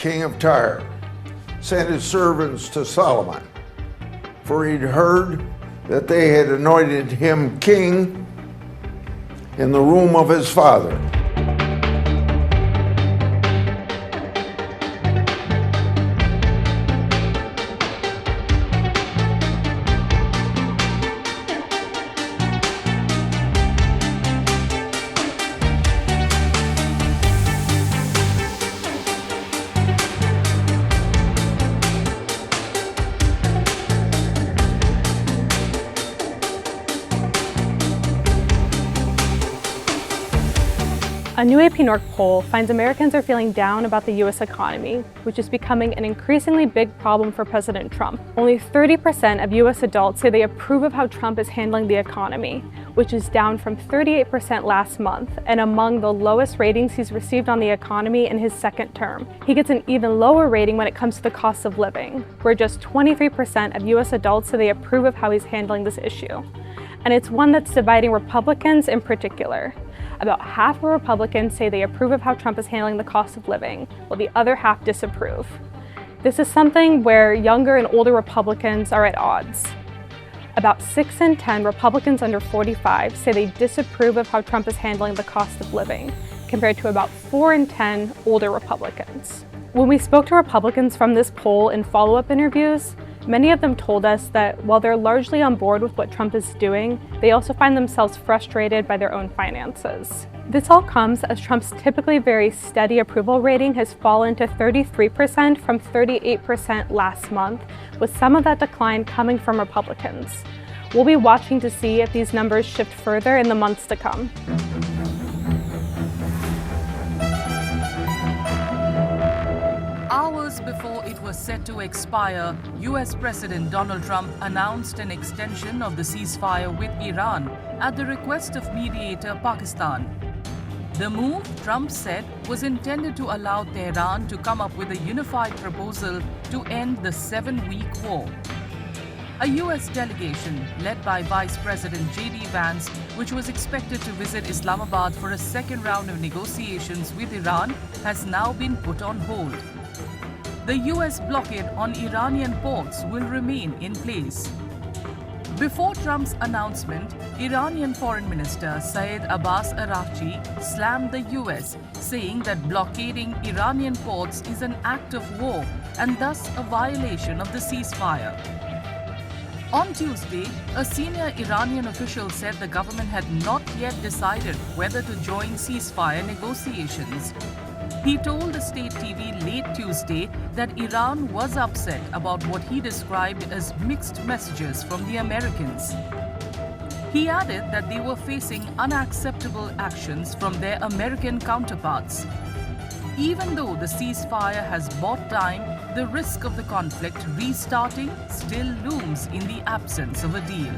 king of Tyre, sent his servants to Solomon, for he'd heard that they had anointed him king in the room of his father. A new AP-NORC poll finds Americans are feeling down about the U.S. economy, which is becoming an increasingly big problem for President Trump. Only 30% of U.S. adults say they approve of how Trump is handling the economy, which is down from 38% last month and among the lowest ratings he's received on the economy in his second term. He gets an even lower rating when it comes to the cost of living, where just 23% of U.S. adults say they approve of how he's handling this issue. And it's one that's dividing Republicans in particular. About half of Republicans say they approve of how Trump is handling the cost of living, while the other half disapprove. This is something where younger and older Republicans are at odds. About 6 in 10 Republicans under 45 say they disapprove of how Trump is handling the cost of living, compared to about 4 in 10 older Republicans. When we spoke to Republicans from this poll in follow-up interviews, many of them told us that while they're largely on board with what Trump is doing, they also find themselves frustrated by their own finances. This all comes as Trump's typically very steady approval rating has fallen to 33% from 38% last month, with some of that decline coming from Republicans. We'll be watching to see if these numbers shift further in the months to come. Hours before it was set to expire, US President Donald Trump announced an extension of the ceasefire with Iran at the request of mediator Pakistan. The move, Trump said, was intended to allow Tehran to come up with a unified proposal to end the 7-week war. A US delegation, led by Vice President J.D. Vance, which was expected to visit Islamabad for a second round of negotiations with Iran, has now been put on hold. The US blockade on Iranian ports will remain in place. Before Trump's announcement, Iranian Foreign Minister Saeed Abbas Araghchi slammed the US, saying that blockading Iranian ports is an act of war and thus a violation of the ceasefire. On Tuesday, a senior Iranian official said the government had not yet decided whether to join ceasefire negotiations. He told the state TV late Tuesday that Iran was upset about what he described as mixed messages from the Americans. He added that they were facing unacceptable actions from their American counterparts. Even though the ceasefire has bought time, the risk of the conflict restarting still looms in the absence of a deal.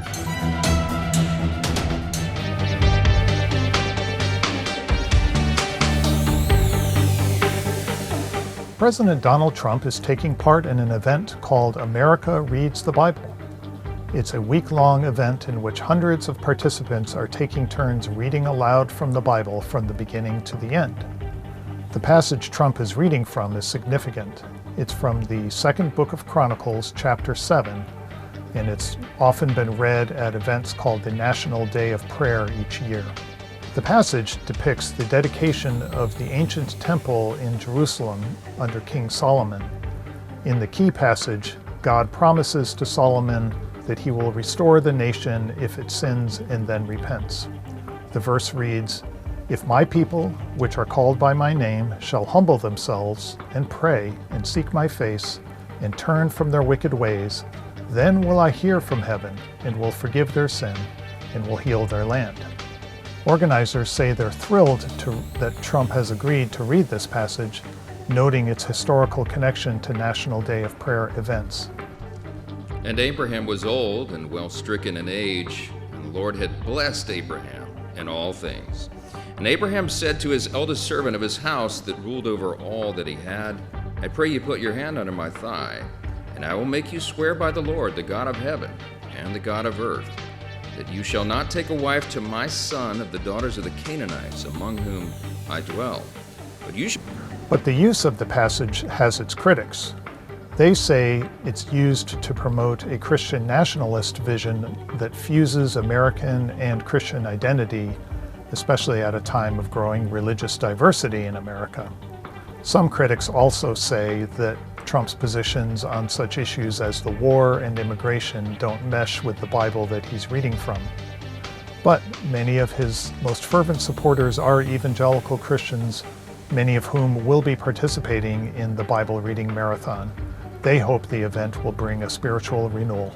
President Donald Trump is taking part in an event called America Reads the Bible. It's a week-long event in which hundreds of participants are taking turns reading aloud from the Bible from the beginning to the end. The passage Trump is reading from is significant. It's from the second book of Chronicles, chapter 7, and it's often been read at events called the National Day of Prayer each year. The passage depicts the dedication of the ancient temple in Jerusalem under King Solomon. In the key passage, God promises to Solomon that he will restore the nation if it sins and then repents. The verse reads, "If my people, which are called by my name, shall humble themselves and pray and seek my face and turn from their wicked ways, then will I hear from heaven and will forgive their sin and will heal their land." Organizers say they're thrilled that Trump has agreed to read this passage, noting its historical connection to National Day of Prayer events. And Abraham was old and well stricken in age, and the Lord had blessed Abraham in all things. And Abraham said to his eldest servant of his house that ruled over all that he had, "I pray you put your hand under my thigh, and I will make you swear by the Lord, the God of heaven and the God of earth, that you shall not take a wife to my son of the daughters of the Canaanites, among whom I dwell. But the use of the passage has its critics. They say it's used to promote a Christian nationalist vision that fuses American and Christian identity, especially at a time of growing religious diversity in America. Some critics also say that Trump's positions on such issues as the war and immigration don't mesh with the Bible that he's reading from. But many of his most fervent supporters are evangelical Christians, many of whom will be participating in the Bible reading marathon. They hope the event will bring a spiritual renewal.